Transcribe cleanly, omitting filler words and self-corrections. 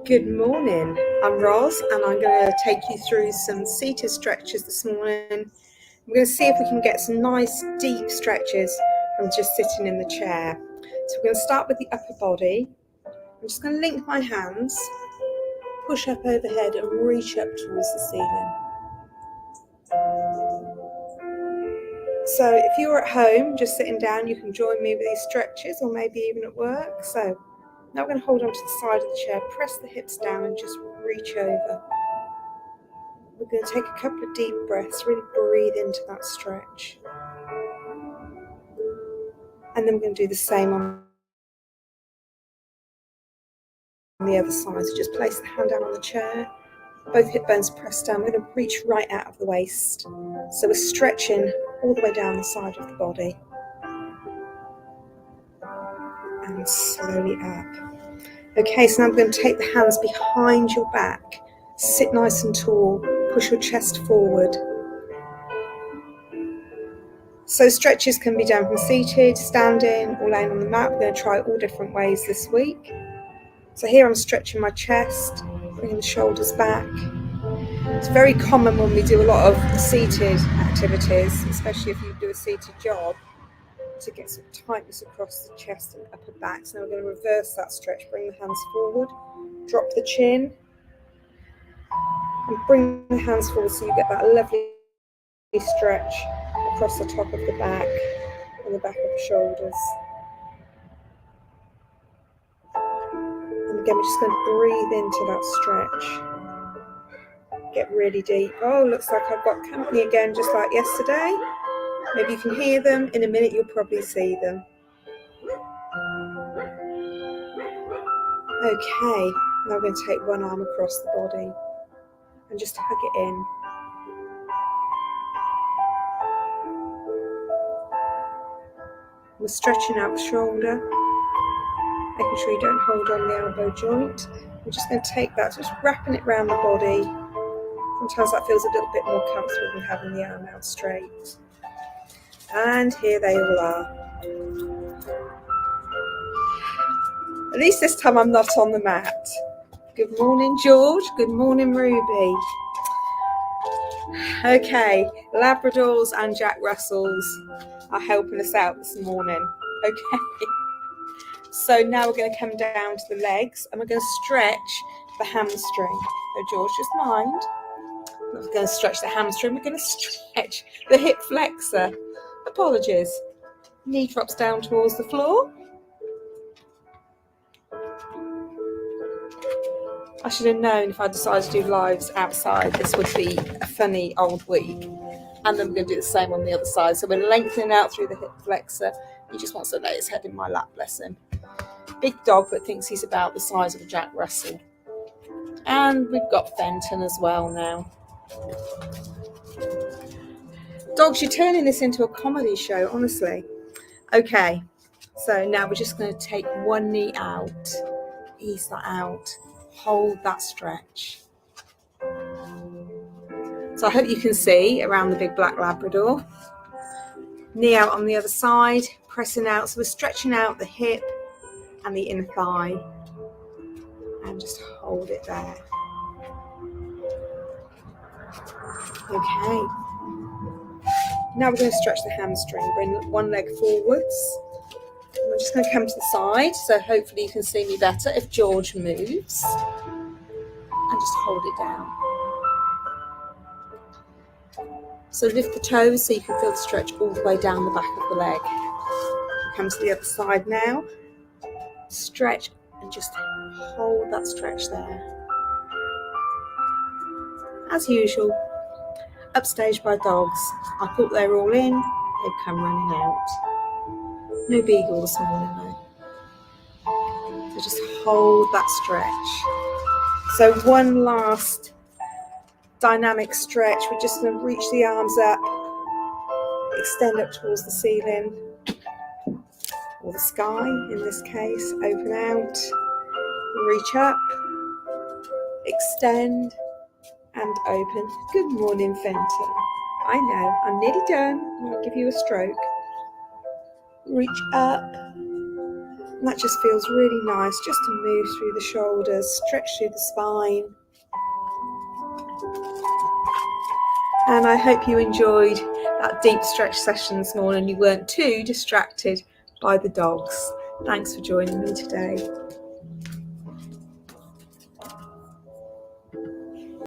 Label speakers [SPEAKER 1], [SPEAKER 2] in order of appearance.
[SPEAKER 1] Good morning, I'm Ros and I'm going to take you through some seated stretches this morning. We're going to see if we can get some nice deep stretches from just sitting in the chair. So we're going to start with the upper body. I'm just going to link my hands, push up overhead and reach up towards the ceiling. So if you're at home just sitting down, you can join me with these stretches, or maybe even at work. So now we're going to hold on to the side of the chair, press the hips down and just reach over. We're going to take a couple of deep breaths, really breathe into that stretch. And then we're going to do the same on the other side. So just place the hand down on the chair, both hip bones pressed down. We're going to reach right out of the waist. So we're stretching all the way down the side of the body. And slowly up. Okay, so now I'm going to take the hands behind your back. Sit nice and tall. Push your chest forward. So stretches can be done from seated, standing, or laying on the mat. We're going to try all different ways this week. So here I'm stretching my chest, bringing the shoulders back. It's very common when we do a lot of seated activities, especially if you do a seated job, to get some tightness across the chest and upper back. So now we're going to reverse that stretch. Bring the hands forward, drop the chin, and bring the hands forward so you get that lovely stretch across the top of the back and the back of the shoulders. And again, we're just going to breathe into that stretch. Get really deep. Oh, looks like I've got company again, just like yesterday. Maybe you can hear them. In a minute, you'll probably see them. Okay, now we're going to take one arm across the body and just hug it in. We're stretching out the shoulder, making sure you don't hold on the elbow joint. We're just going to take that, just wrapping it around the body. Sometimes that feels a little bit more comfortable than having the arm out straight. And here they all are. At least this time I'm not on the mat. Good morning, George. Good morning, Ruby. Okay, Labradors and Jack Russells are helping us out this morning. Okay. So now we're going to come down to the legs and we're going to stretch the hamstring. So George, just mind. We're going to stretch the hamstring. We're going to stretch the hip flexor. Apologies. Knee drops down towards the floor. I should have known if I decided to do lives outside, this would be a funny old week. And then we're going to do the same on the other side. So we're lengthening out through the hip flexor. He just wants to lay his head in my lap, bless him. Big dog, but thinks he's about the size of a Jack Russell. And we've got Fenton as well now. Dogs, you're turning this into a comedy show, honestly. Okay, so now we're just going to take one knee out. Ease that out. Hold that stretch. So I hope you can see around the big black Labrador. Knee out on the other side, pressing out. So we're stretching out the hip and the inner thigh. And just hold it there. Okay. Now we're going to stretch the hamstring. Bring one leg forwards. I'm just going to come to the side, so hopefully you can see me better if George moves. And just hold it down. So lift the toes so you can feel the stretch all the way down the back of the leg. Come to the other side now. Stretch and just hold that stretch there. As usual, upstaged by dogs. I thought they were all in, they've come running out. No beagle this morning though. So just hold that stretch. So one last dynamic stretch. We're just going to reach the arms up, extend up towards the ceiling, or the sky in this case. Open out, reach up, extend, and open. Good morning, Fenton. I know, I'm nearly done. I'll give you a stroke. Reach up, And that just feels really nice, just to move through the shoulders, stretch through the spine. And I hope you enjoyed that deep stretch session this morning. You weren't too distracted by the dogs. Thanks for joining me today.